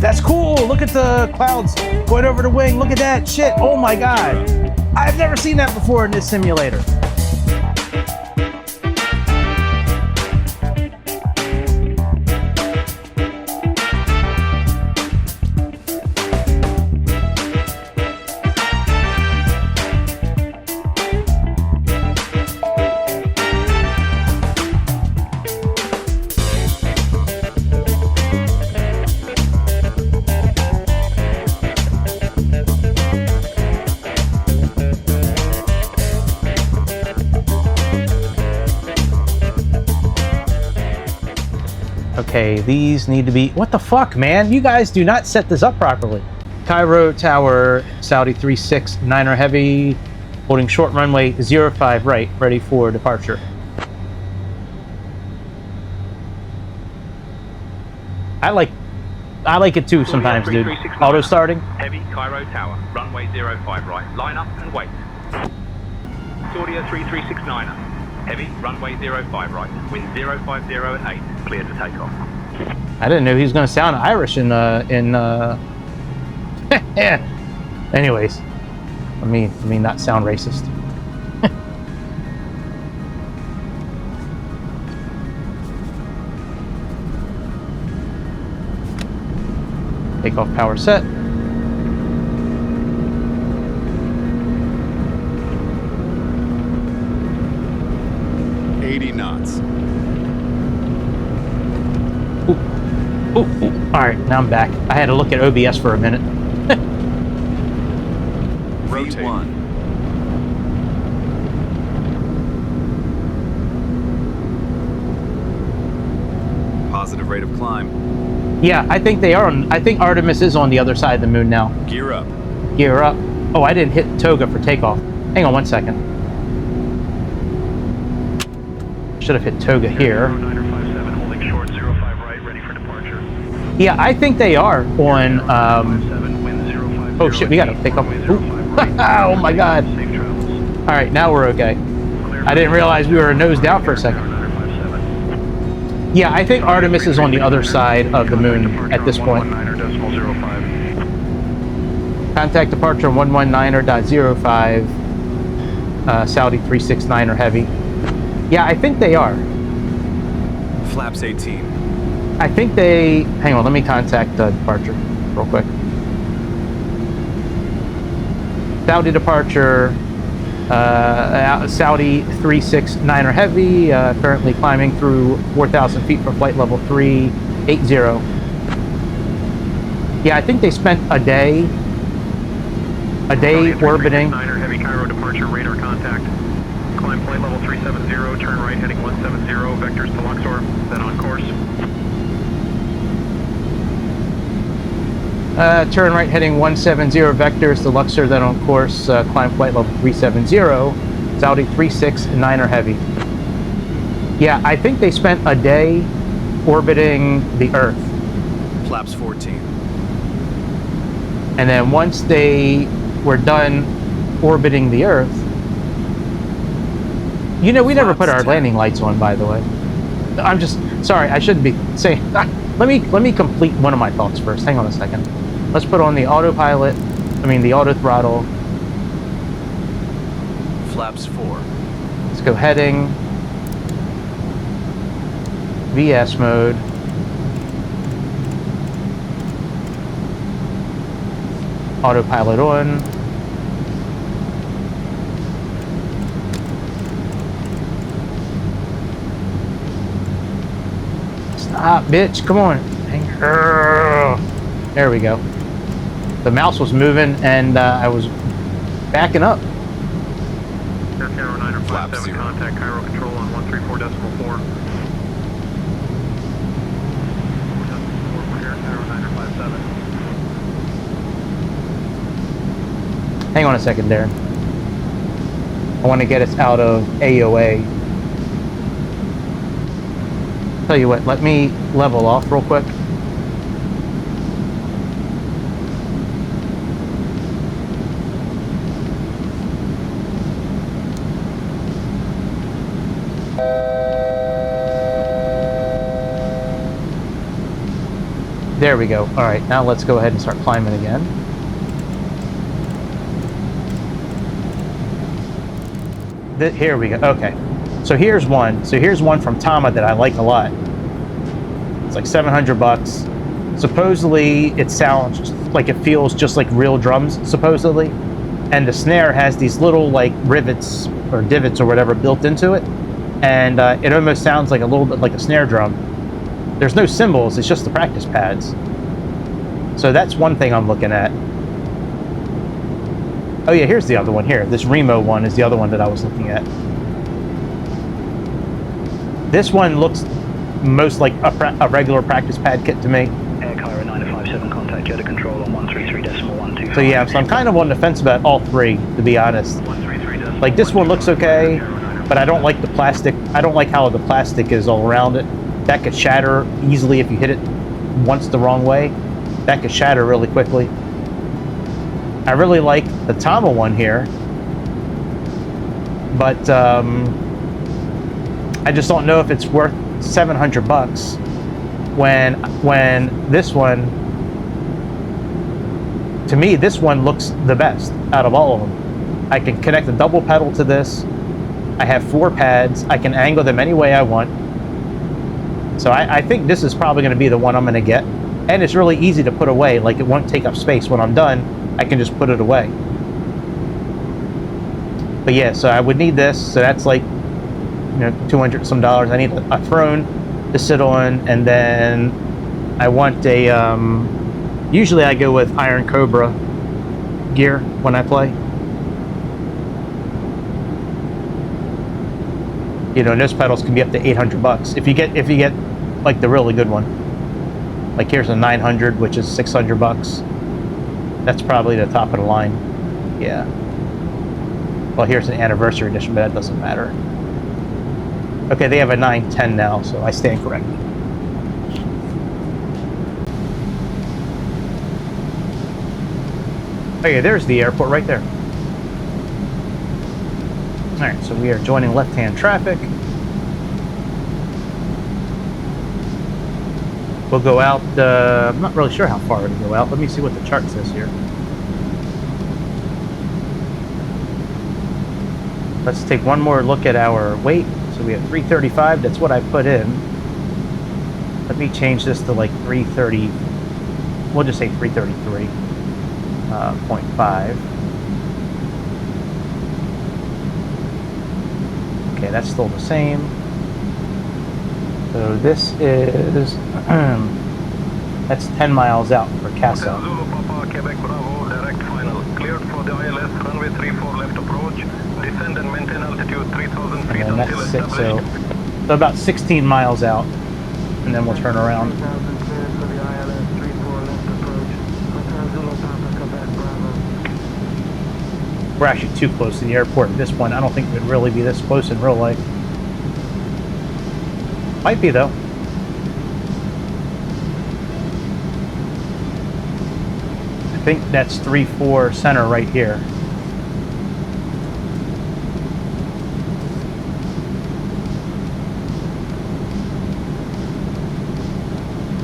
That's cool. Look at the clouds going over the wing. Look at that shit. Oh my God. I've never seen that before in this simulator. Okay, these need to be, what the fuck, man? You guys do not set this up properly. Cairo Tower, Saudi 369er Heavy, holding short runway 05 right, ready for departure. I like it too sometimes, dude. Auto starting. Heavy Cairo Tower, runway 05 right, line up and wait. Saudia 3369er. Heavy, runway 05 right, wind 050 at 8, clear to takeoff. I didn't know he was going to sound Irish in anyways, let me not sound racist. Takeoff power set. Knots. Ooh. All right, now I'm back. I had to look at OBS for a minute. Rotate. V1. Positive rate of climb. Yeah, I think they are on. I think Artemis is on the other side of the moon now. Gear up. Gear up. Oh, I didn't hit Toga for takeoff. Hang on one second. Should have hit Toga here. Holding short 05 right, ready for departure. Yeah, I think they are on. Oh shit, we gotta pick up. Oh my God! All right, now we're okay. I didn't realize we were nose down for a second. Yeah, I think Artemis is on the other side of the moon at this point. Contact departure 119.05. Saudi 369er Heavy. Yeah, I think they are. Flaps 18. I think they... Hang on, let me contact departure real quick. Saudi departure, Saudi 369er Heavy, currently climbing through 4,000 feet for flight level 380. Yeah, I think they spent a day orbiting. Heavy Cairo departure, radar contact. Climb flight level 370, turn right heading 170, vectors to Luxor, then on course. Turn right heading 170, vectors to Luxor, then on course, climb flight level 370, Saudi 369er Heavy. Yeah, I think they spent a day orbiting the Earth. Flaps 14. And then once they were done orbiting the Earth, you know, we never put our landing lights on, by the way. I'm just sorry. I shouldn't be saying. Let me complete one of my thoughts first. Hang on a second. Let's put on the autopilot. I mean the auto throttle. Flaps 4. Let's go heading. VS mode. Autopilot on. Stop, bitch. Come on. There we go. The mouse was moving and I was backing up. Air Cairo 957, contact Cairo control on 134.4. Air Cairo 957. Hang on a second there. I want to get us out of AOA. Tell you what, let me level off real quick. There we go. All right, now let's go ahead and start climbing again. Here we go. Okay. So here's one. So here's one from Tama that I like a lot. It's like $700. Supposedly, it sounds like it feels just like real drums, supposedly. And the snare has these little like rivets or divots or whatever built into it. And it almost sounds like a little bit like a snare drum. There's no cymbals, it's just the practice pads. So that's one thing I'm looking at. Oh yeah, here's the other one here. This Remo one is the other one that I was looking at. This one looks most like a regular practice pad kit to me. Air Cairo 957, contact Jeddah control on 133.125. So yeah, so I'm kind of on the fence about all three, to be honest. Like this one looks okay, but I don't like the plastic. I don't like how the plastic is all around it. That could shatter easily if you hit it once the wrong way. That could shatter really quickly. I really like the Tama one here, but I just don't know if it's worth $700 when this one, to me, this one looks the best out of all of them. I can connect a double pedal to this. I have 4 pads. I can angle them any way I want. So I think this is probably going to be the one I'm going to get. And it's really easy to put away. Like, it won't take up space. When I'm done, I can just put it away. But yeah, so I would need this. So that's like, you know, $200 some. I need a throne to sit on, and then I want a usually I go with Iron Cobra gear when I play. You know, and those pedals can be up to $800 if you get like the really good one. Like here's a 900, which is $600. That's probably the top of the line. Yeah. Well, here's an anniversary edition, but that doesn't matter. Okay, they have a 910 now, so I stand corrected. Okay, there's the airport right there. Alright, so we are joining left-hand traffic. We'll go out, I'm not really sure how far to go out. Let me see what the chart says here. Let's take one more look at our weight. So we have 335, that's what I put in. Let me change this to like 330, we'll just say 333.5. Okay, that's still the same. So this is, that's 10 miles out for Casa. Zulu Papa, Quebec Bravo, direct final. Cleared for the ILS, runway 34 left approach. Descend and maintain altitude 3,000 feet And until that's 6, established. so about 16 miles out, and then we'll turn around. We're actually too close to the airport at this point. I don't think we'd really be this close in real life. Might be, though. I think that's 3-4 center right here.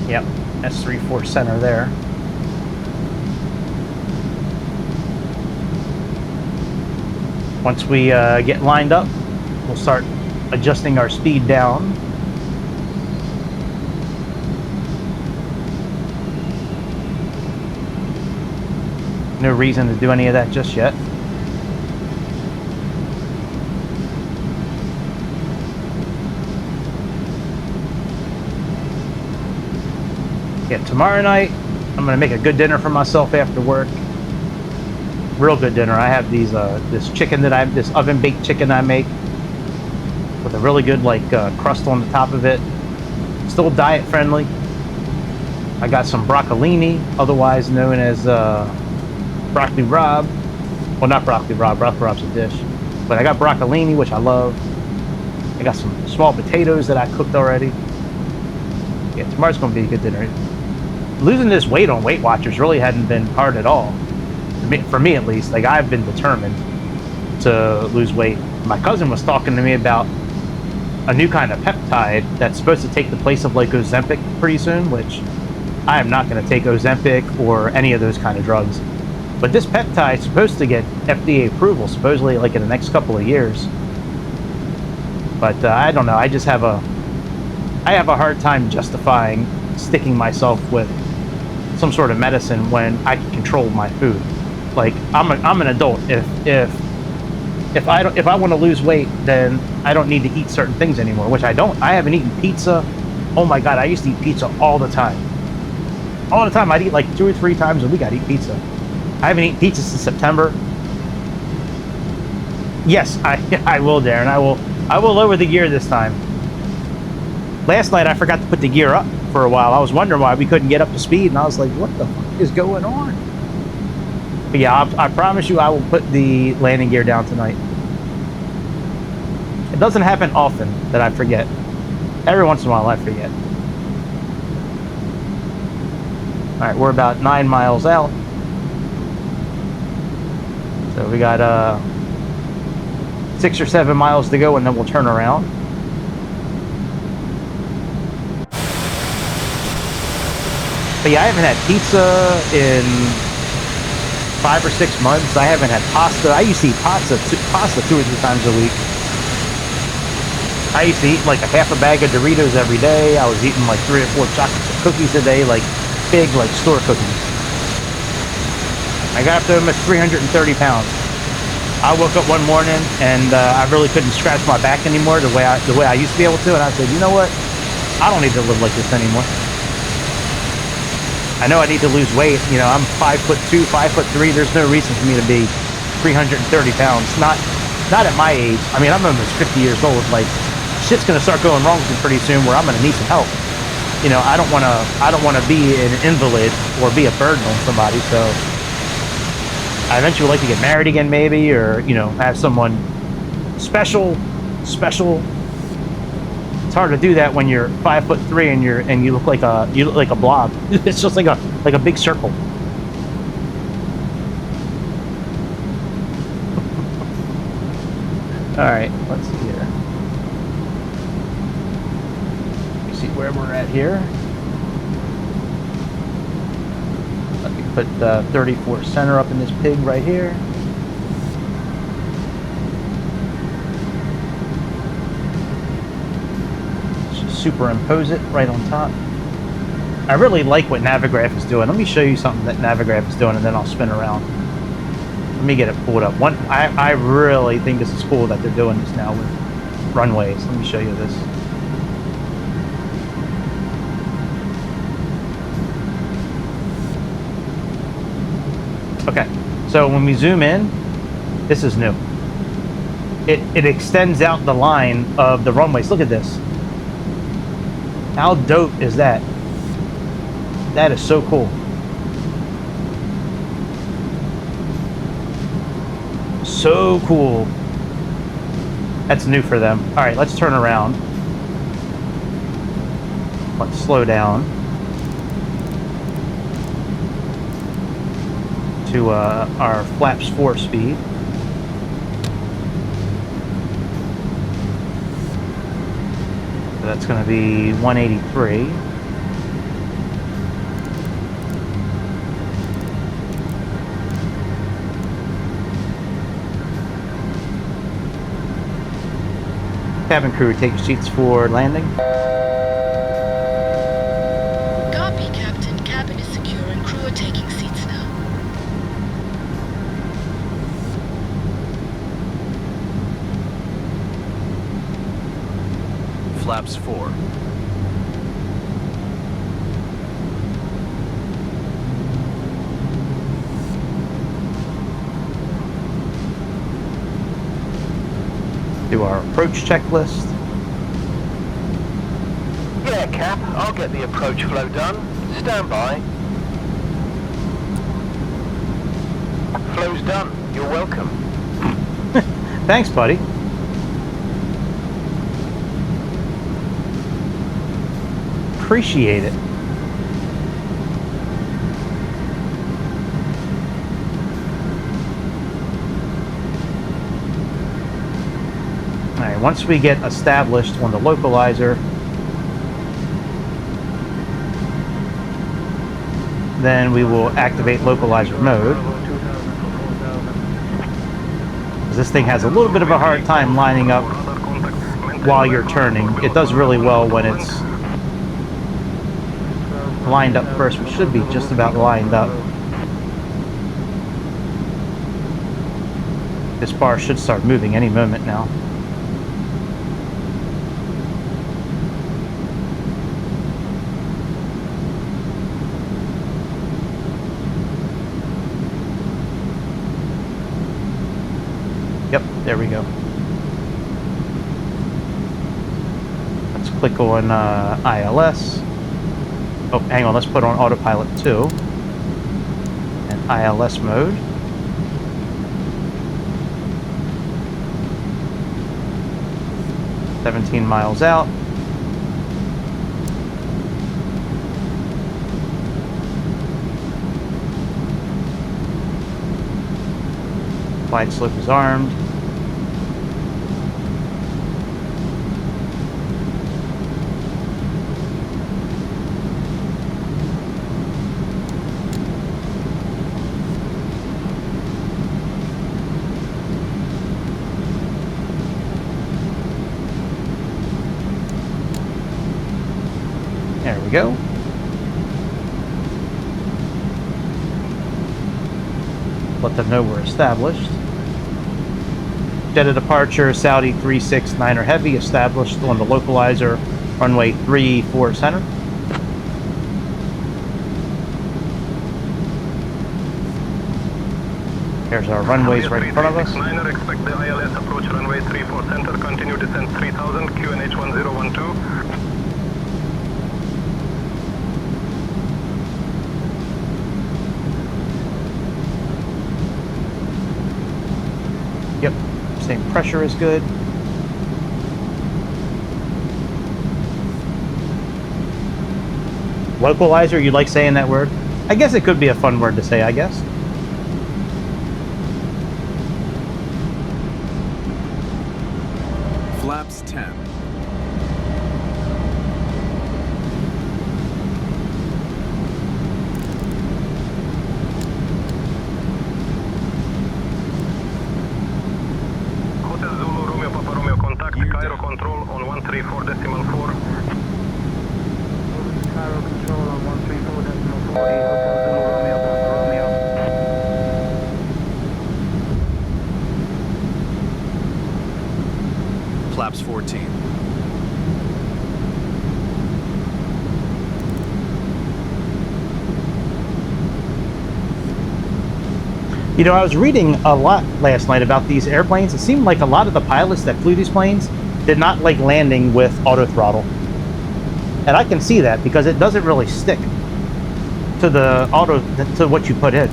Yep, that's 3-4 center there. Once we get lined up, we'll start adjusting our speed down. No reason to do any of that just yet. Yeah, tomorrow night, I'm gonna make a good dinner for myself after work. Real good dinner. I have these this chicken that this oven baked chicken I make with a really good like crust on the top of it. Still diet friendly. I got some broccolini, otherwise known as broccoli rabe. Well, not broccoli rabe. Broccoli rabe's a dish, but I got broccolini, which I love. I got some small potatoes that I cooked already. Yeah, tomorrow's gonna be a good dinner. Losing this weight on Weight Watchers really hadn't been hard at all. For me at least. Like, I've been determined to lose weight. My cousin was talking to me about a new kind of peptide that's supposed to take the place of like Ozempic pretty soon, which I am not going to take Ozempic or any of those kind of drugs. But this peptide is supposed to get FDA approval, supposedly like in the next couple of years. But I don't know. I just have a hard time justifying sticking myself with some sort of medicine when I can control my food. Like I'm an adult. If I want to lose weight, then I don't need to eat certain things anymore, which I don't. I haven't eaten pizza. Oh my God, I used to eat pizza all the time. All the time. I'd eat like 2 or 3 times a week. I'd eat pizza. I haven't eaten pizza since September. Yes, I will, Darren. I will lower the gear this time. Last night I forgot to put the gear up for a while. I was wondering why we couldn't get up to speed, and I was like, what the fuck is going on? But yeah, I promise you I will put the landing gear down tonight. It doesn't happen often that I forget. Every once in a while I forget. Alright, we're about 9 miles out. So we got 6 or 7 miles to go, and then we'll turn around. But yeah, I haven't had pizza in 5 or 6 months. I haven't had pasta. I used to eat pasta 2 or 3 times a week. I used to eat like a half a bag of Doritos every day. I was eating like 3 or 4 chocolate chip cookies a day, like big, like store cookies. I got up to almost 330 pounds. I woke up one morning and I really couldn't scratch my back anymore the way I used to be able to, and I said, you know what? I don't need to live like this anymore. I know I need to lose weight. You know, I'm 5'2", 5'3". There's no reason for me to be 330 pounds. Not at my age. I mean, I'm almost 50 years old. Like, shit's gonna start going wrong with me pretty soon, where I'm gonna need some help. You know, I don't wanna be an invalid or be a burden on somebody. So I eventually would like to get married again, maybe, or you know, have someone special. It's hard to do that when you're 5'3" and you look like a blob. It's just like a big circle. All right, let's see here. Let me see where we're at here. Let me put 34 center up in this pig right here. Superimpose it right on top. I really like what Navigraph is doing. Let me show you something that Navigraph is doing, and then I'll spin around. Let me get it pulled up. I really think this is cool that they're doing this now with runways. Let me show you this. Okay, so when we zoom in, this is new. It extends out the line of the runways. Look at this. How dope is that? That is so cool. So cool. That's new for them. All right, let's turn around. Let's slow down to our flaps 4 speed. That's going to be 183. Cabin crew, take your seats for landing. Copy, Captain. Cabin is secure and crew are taking seats now. Flaps 4. Do our approach checklist. Yeah, Cap, I'll get the approach flow done. Stand by. Flow's done. You're welcome. Thanks, buddy. Appreciate it. All right, once we get established on the localizer, then we will activate localizer mode. This thing has a little bit of a hard time lining up while you're turning. It does really well when it's lined up first, which should be just about lined up. This bar should start moving any moment now. Yep, there we go. Let's click on ILS. Oh, hang on, let's put on autopilot 2 and ILS mode. $17 miles out. Glide slope is armed. There we go. Let them know we're established. Jeddah departure, Saudi 369er Heavy, established on the localizer, runway 34 center. There's our runways right in front of us. Expect the ILS approach runway 34 center, continue descent 3000, QNH 1012. Yep, same pressure is good. Localizer, you like saying that word? I guess it could be a fun word to say, I guess. Flaps 10. Hotel Zulu Romeo Papa Romeo contact Cairo control on 134.4. Cairo control on 134.40, Hotel Zulu Romeo Papa Romeo. Flaps 14. You know, I was reading a lot last night about these airplanes. It seemed like a lot of the pilots that flew these planes did not like landing with auto throttle. And I can see that because it doesn't really stick to the auto, to what you put in.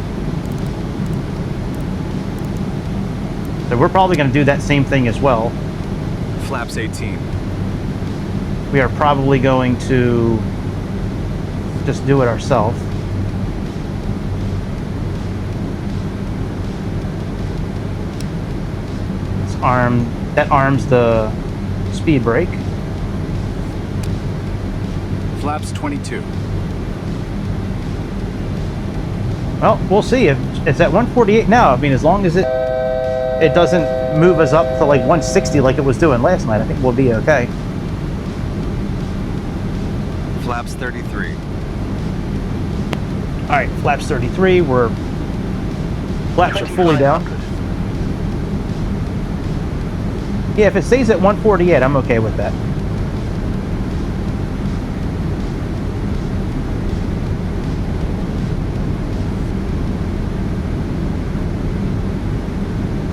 So we're probably going to do that same thing as well. Flaps 18. We are probably going to just do it ourselves. It's armed, that arms the speed brake. Flaps 22. Well, we'll see. If it's at 148 now, I mean, as long as it doesn't move us up to like 160 like it was doing last night, I think we'll be okay. Flaps 33. All right, flaps 33. Flaps are fully down. Yeah, if it stays at 148, I'm okay with that.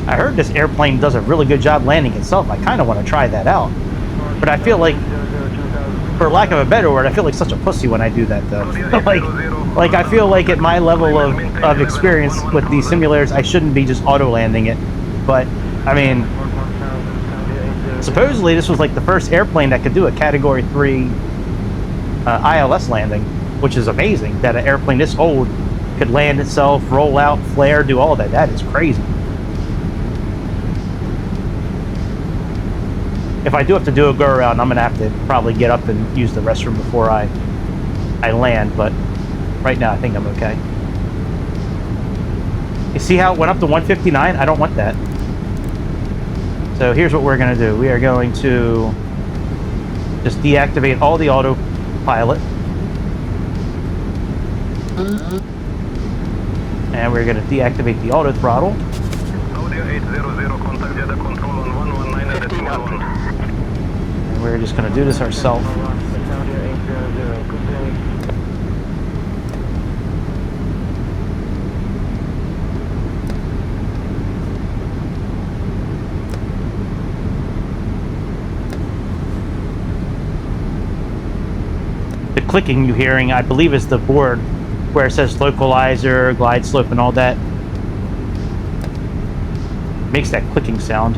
I heard this airplane does a really good job landing itself. I kind of want to try that out. But I feel like, for lack of a better word, I feel like such a pussy when I do that, though. like I feel like at my level of experience with these simulators, I shouldn't be just auto landing it. But, I mean, supposedly this was like the first airplane that could do a Category 3 ILS landing, which is amazing that an airplane this old could land itself, roll out, flare, do all that. That is crazy. If I do have to do a go around, I'm gonna have to probably get up and use the restroom before I land, but right now I think I'm okay. You see how it went up to 159? I don't want that. So here's what we're going to do. We are going to just deactivate all the autopilot. And we're going to deactivate the auto throttle. Saudia 800, contact Jeddah control on 119.1. And we're just going to do this ourselves. Saudia 800, good day. The clicking you're hearing, I believe, is the board where it says localizer, glide slope, and all that. Makes that clicking sound.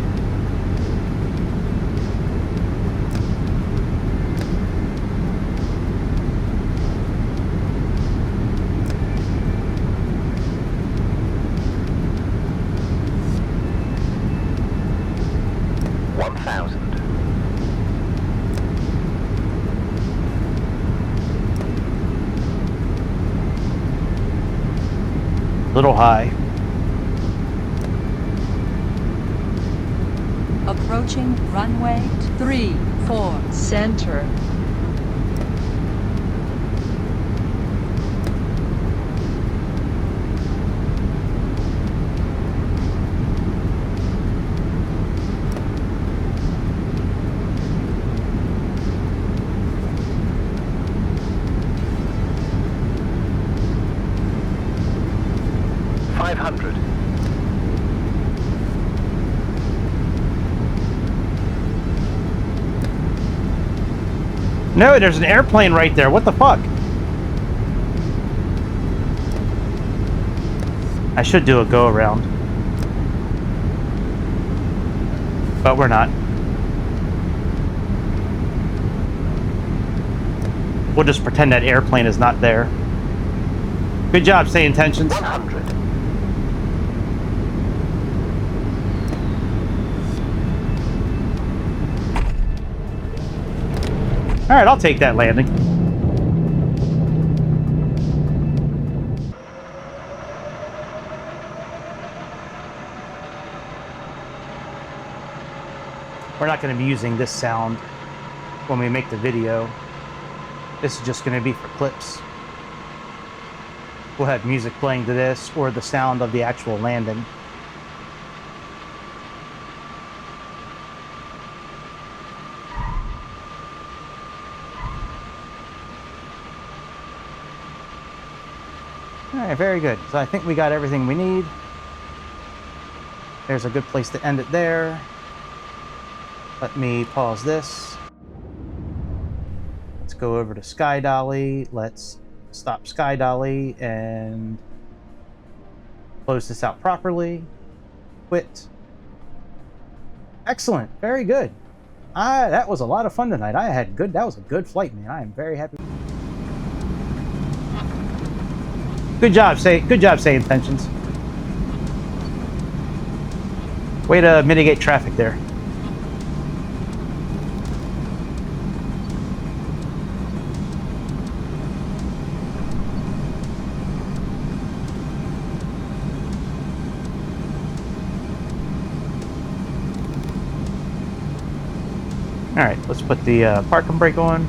Little high. Approaching runway 34 center. No, there's an airplane right there. What the fuck? I should do a go around. But we're not. We'll just pretend that airplane is not there. Good job, say intentions. 100. Alright, I'll take that landing. We're not going to be using this sound when we make the video. This is just going to be for clips. We'll have music playing to this or the sound of the actual landing. Alright, very good. So I think we got everything we need. There's a good place to end it there. Let me pause this. Let's go over to Sky Dolly. Let's stop Sky Dolly and close this out properly. Quit. Excellent. Very good. That was a lot of fun tonight. That was a good flight, man. I am very happy. Good job, say intentions. Way to mitigate traffic there. All right, let's put the parking brake on.